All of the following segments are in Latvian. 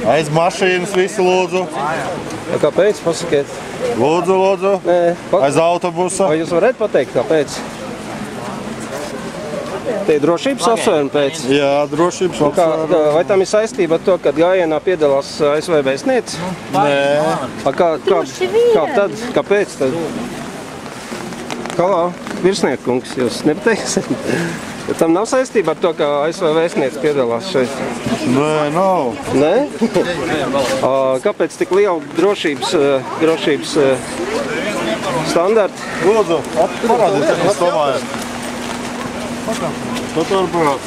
Aiz mašīnas visi lūdzu. Kāpēc? Pasakiet. Lūdzu, lūdzu. Aiz autobusa. Vai jūs varētu pateikt, kāpēc? Tie drošības apsvērumi pēc? Jā, drošības apsvērumi. Vai tam ir saistība ar to, kad gājienā piedalās ASV vēstniece? Nē. Kā tad? Kāpēc tad? Halo, virsniekungs, jūs nepateiksiet? Tam nav saistība ar to, ka ASV vēstniece piedalās šeit? Nē, nav. Nē? Kāpēc tik liela drošības standarti? Lūdzu, parādiet, kas domājat. Fotoapārāts.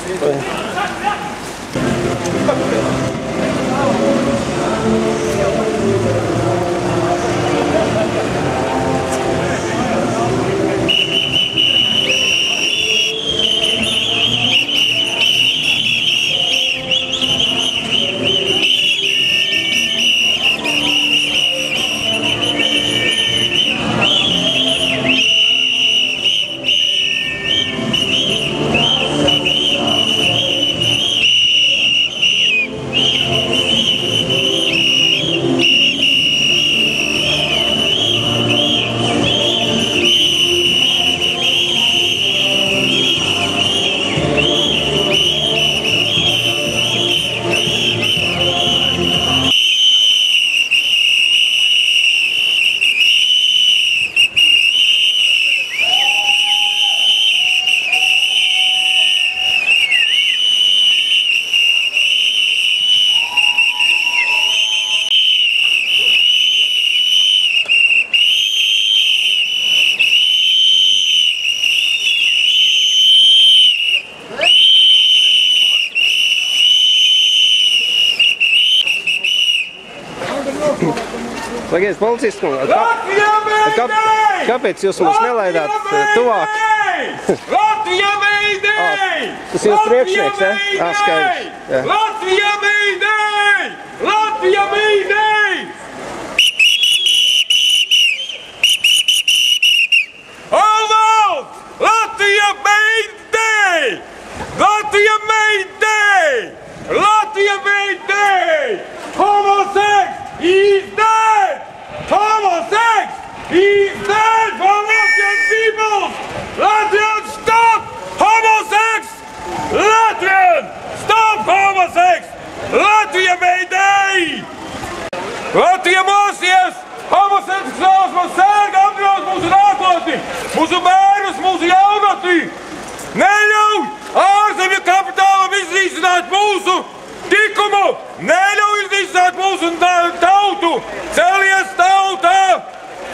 Sakiet, policists, kāpēc jūs mums nelaidāt tuvāk? Latvija meidei! Tas jūs priekšnieks, ja? Skaidrs. Latvija meidei! Latvija meidei! Alvald! Latvija meidei! Latvija meidei! Latvija meidei! Homosex is dead! Homosex is dead for Latvian people! Latvian, stop! Homosex! Latvian, stop homosex! Latvija meidei! Latvija māsies! Homoseksuāls mums sērga apdraud mūsu nākotni! Mūsu bērnus, mūsu jaunatni! Neļauj ārzemju kapitālam iznīcināt mūsu tikumu! Neļauj iznīcināt mūsu tautu! Celies tautā!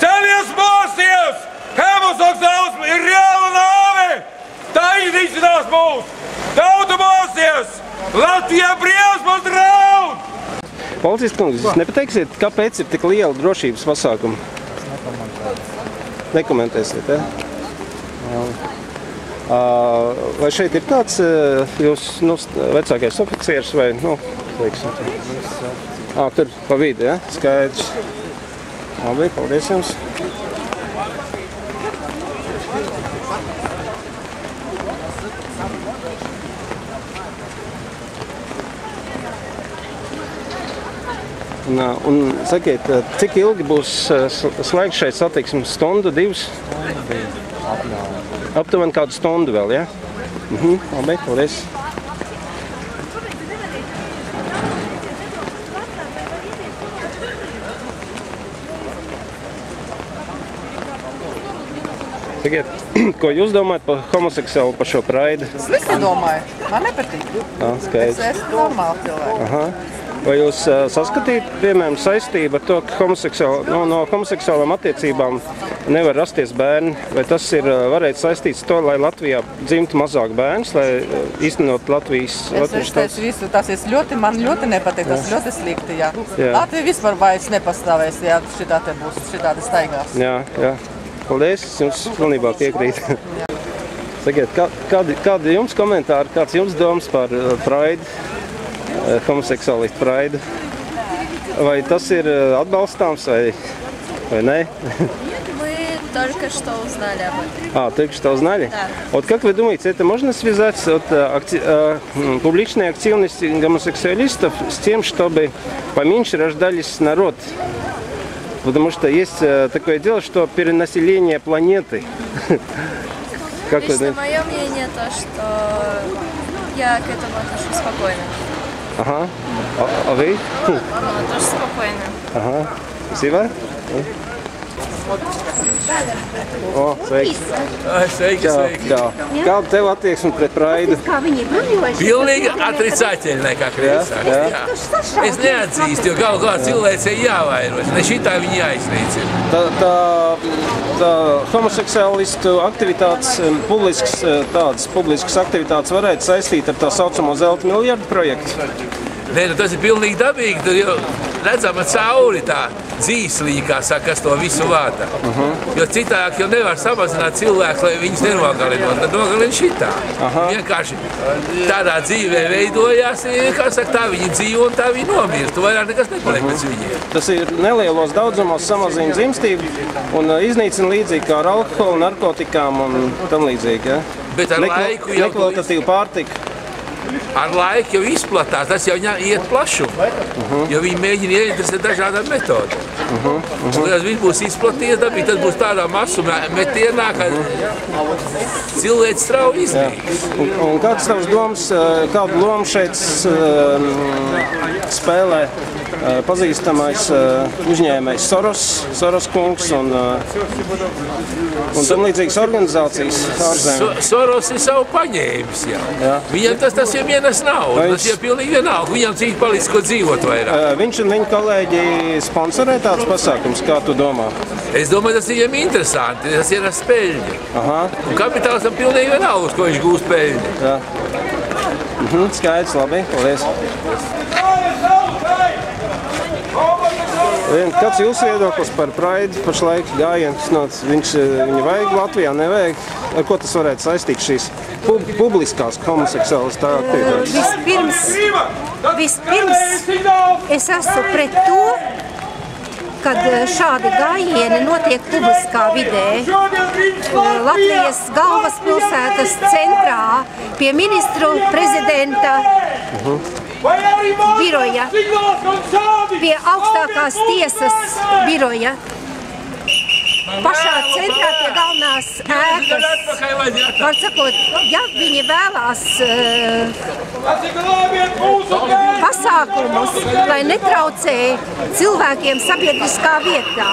Celies māsies! Homoseksuāls ir reāla nāve! Tā iznīcinās mūs! Tauta māsies! Latvijā brievs mums draud! Policists kungs, jūs nepateiksiet, kāpēc ir tik liela drošības pasākuma? Nekomentēsiet, ja? Vai šeit ir kāds jūs vecākais oficieris vai, teiksim? Tur pa vidu, ja? Skaidrs. Labi, paldies jums. Un sakiet, cik ilgi būs slēgts šeit satiksmes? Stundu, divas? Aptuveni kādu stundu vēl, ja? Labi, paldies. Sakiet, ko jūs domājat par homoseksuālu, par šo praidu? Es visi domāju, man nepatīk. Skaidrs. Es esmu normāli cilvēki. Vai jūs saskatīt, piemēram, saistību ar to, ka no homoseksuālām attiecībām nevar rasties bērni? Vai tas ir varētu saistīts to, lai Latvijā dzimtu mazāk bērns, lai īstenot Latvijas... Es teicu visu, man ļoti nepatīk, tas ļoti slikti, jā. Latvija vispār vairs nepastāvēs, ja šitādi būs, šitādi staigās. Jā. Paldies, es jums pilnībā piekrītu. Sakiet, kādi jums komentāri, kāds jums domas par praidu? Homoseksuālistu praidu. Vai tas ir atbalstāms vai nē? только что узнали об этом. Только что узнали? Да. Вот как вы думаете, это можно связать публичной активности гомосексуалистов с тем, чтобы поменьше рождались народ? Потому что есть такое дело, что перенаселение планеты. Лично мое мнение то, что я к этому отношусь спокойно. Ага. А вы? Тоже спокойно. Ага. Спасибо. O, sveiki. Sveiki, sveiki. Kāda tev attieksme pret Praidu? Pilnīgi atricāķēļ, kā Krievis saka. Es neatzīstu, jo galu galā cilvēks ir jāvairos. Ne šitā viņi jāizveicina. Tā homoseksuālistu aktivitātes, publiskas aktivitātes varētu saistīt ar tā saucamo zelta miljardu projektu? Nē, tas ir pilnīgi dabīgi, tad jau redzama cauri tā dzīslī, kā saka, kas to visu vada. Jo citāk jau nevar samazināt cilvēku, lai viņus nenogalinot, tad nogalina šitā. Vienkārši tādā dzīvē veidojās, kā saka, tā viņi dzīvo un tā viņi nomirst. Tu vairāk nekas nepaliek pēc viņiem. Tas ir nelielos daudzumos samazina dzimstību un iznīcina līdzīgi kā ar alkoholu, narkotikām un tam līdzīgi. Ja? Bet ar laiku jau nekvalitatīvu pārtiku. Ar laiku jau izplatās, tas jau iet plašumu, jo viņi mēģina ieinteresēt dažādām metodēm. Kad viņš būs izplatījies dabīgi, tad būs tādā masu metienā, ka cilvēks strauji iznīks. Un kāds tavs domas, kādu lomu šeit spēlē pazīstamais uzņēmējs Soros kungs un tam līdzīgas organizācijas ārzemē? Soros ir savu paņēmis jau. Viņam tas jau ienes naudu, tas jau pilnīgi vienalga. Viņam cik palicis, ko dzīvot vairāk. Viņš un viņa kolēģi sponsorē tāds pasākums, kā tu domā? Es domāju, tas viņam interesanti, tas ir ar spēļņi. Un kapitāls tam pilnīgi vienalga, uz ko viņš gūst peļņi. Skaidrs, labi, paldies. Kāds ir jūsu viedoklis par Praidu pašlaik gājiens? Viņu vajag Latvijā, nevajag? Ar ko tas varētu saistīt šīs publiskās homoseksuālistu aktivitātes? Vispirms es esmu pret to, kad šādi gājieni notiek publiskā vidē. Latvijas galvaspilsētas centrā pie ministru prezidenta biroja, pie augstākās tiesas biroja, pašā centrā pie galvenās ēkas. Var sakot, ja viņi vēlās pasākumus, lai netraucē cilvēkiem sabiedriskā vietā,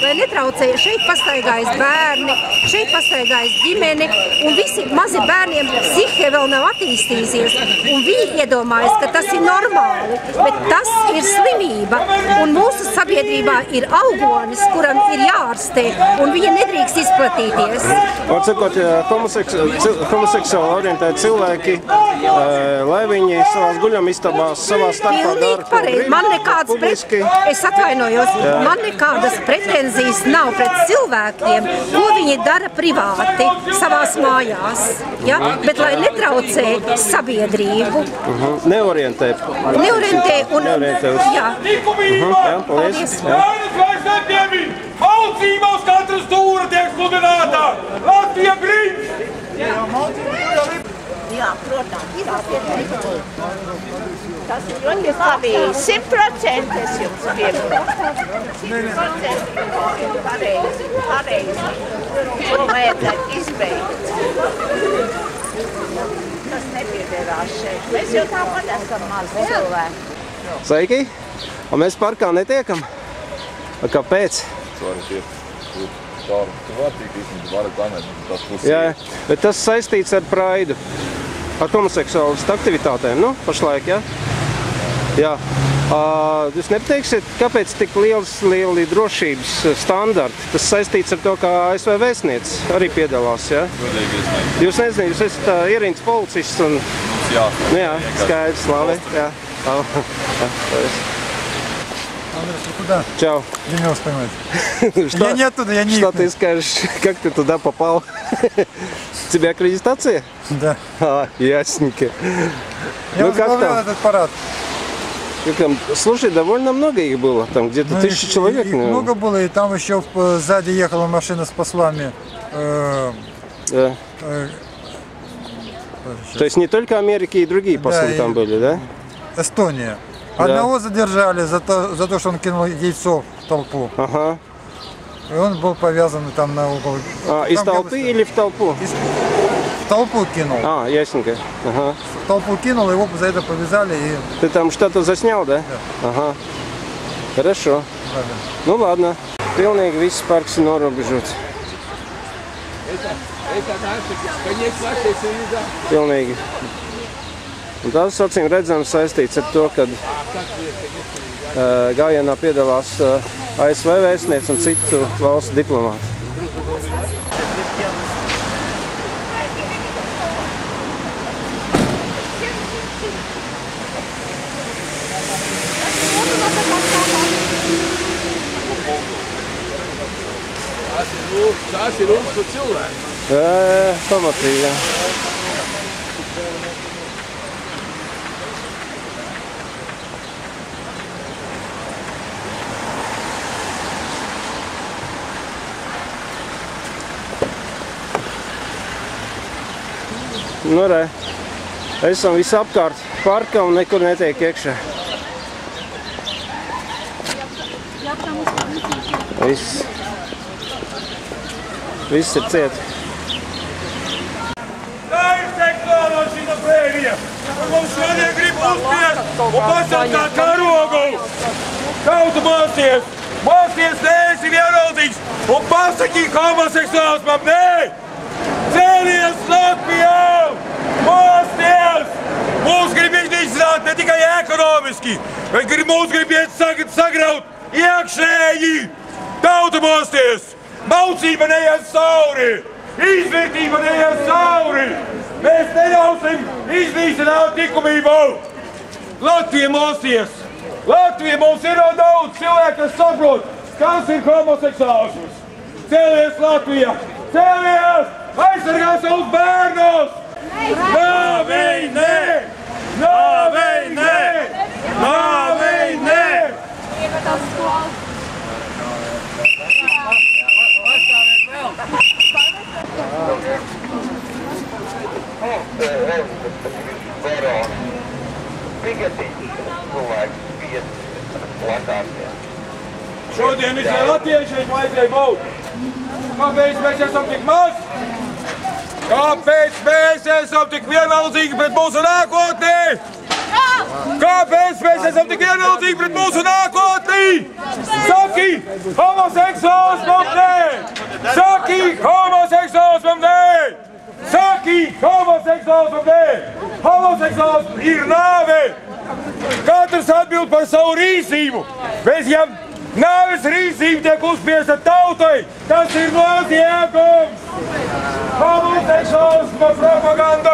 lai netraucē, šeit pastaigājas bērni, šeit pastaigājas ģimene, un visi mazi bērniem psihe vēl nav attīstījusies, un viņi iedomājas, ka tas ir normāli, bet tas ir slimība, un mūsu sabiedrībā ir augonis, kuram ir jāārstē, un viņa nedrīkst izplatīties. Var sakot, homoseksuāli orientēti cilvēki, lai viņi savās guļamistabās savā starpā dara ko grib, man nekādas es atvainojos, man nekādas pretenzijas nav pret cilvēkiem, ko viņi dara privāti savās mājās, ja? Bet lai netraucē sabiedrību. Neorientē un... Jā. Paldies. Maucība uz katru stūra tiek sludinātā! Latvija brīd! Jā, protams, tas ir ļoti labi. 100% es jums piekrītu. 100% pareizi. To vajadzētu izbeigt. Tas nepiederās šeit. Mēs jau tāpat esam mazi cilvēki. Sveiki! Un mēs parkā netiekam? Kāpēc? Jā, bet tas saistīts ar Praidu, ar homoseksuālistu aktivitātēm, nu, pašlaik, jā? Jā. Jūs nepateiksiet, kāpēc tik lieli drošības standarti? Tas saistīts ar to, kā ASV vēstniece arī piedalās, jā? Jūs nezināt, jūs esat ierīnas policists un... Jā. Nu jā, skaidrs, labi, jā. Андрей, ты куда? Чао. Я не успел поймать. Я не оттуда, я не... Что ты скажешь, как ты туда попал? У тебя аккредитация? Да. Ясненько. Я возглавлял этот парад. Слушай, довольно много их было, там где-то 1000 человек. Их много было, и там еще сзади ехала машина с послами. Да. То есть не только Америки, и другие послы там были, да? Эстония. Одного задержали за то, что он кинул яйцо в толпу. Ага. И он был повязан там на угол. Из толпы или в толпу? В толпу кинул. Ясненько. Ага. В толпу кинул, его за это повязали. И... Ты там что-то заснял, да? Да. Ага. Хорошо. Правильно. Nu, ладно. Pilnīgi viss parks ir norobežots. Pilnīgi. Un tas, acīm redzams, saistīts ar to, ka gājienā piedalās ASV vēstniece un citu valstu diplomāti. Tas ir rūpes par cilvēku. Pamatīgi, jā. Nu, re. Esam visapkārt parka un nekur netiek iekšā. Viss ir ciet. Tā ir seksuālā šita prēmija, kur mums šodien grib uzspiest un pasargāt karogu. Tautu mācies, neesi vienaldīgs un pasaki homoseksuāls man nē! Cēlies Latvijā! Mācies! Mūs grib iznīcināt ne tikai ekonomiski, bet mūs grib sagraut iekšēji! Tautu mācies! Maucība neies cauri! Izvērtība neies cauri! Mēs neļausim iznīcināt likumību! Latvija mācies! Latvija mums ir daudz cilvēku, kas saprot, kas ir homoseksuālisms! Cēlies Latvija! Cēlies! Aizsargā savus bērnus! Nāvei nē! Nāvei nē! Nāvei nē! Šodien visai latviešiem vajadzēja būt. Kāpēc mēs esam tik maz? Kāpēc mēs esam tik vienaldzīgi pret mūsu nākotni? Kāpēc mēs esam tik vienaldzīgi pret mūsu nākotni? Saki, homoseksuāls mums nē! Saki, homoseksuāls mums nē! Saki, homoseksuāls mums nē! Homoseksuāls ir nāve! Katrs atbild par savu rīcību, bet ja nāves rīcība tiek uzspiesta tautai, tas ir noziegums! Homoseksuālisma propaganda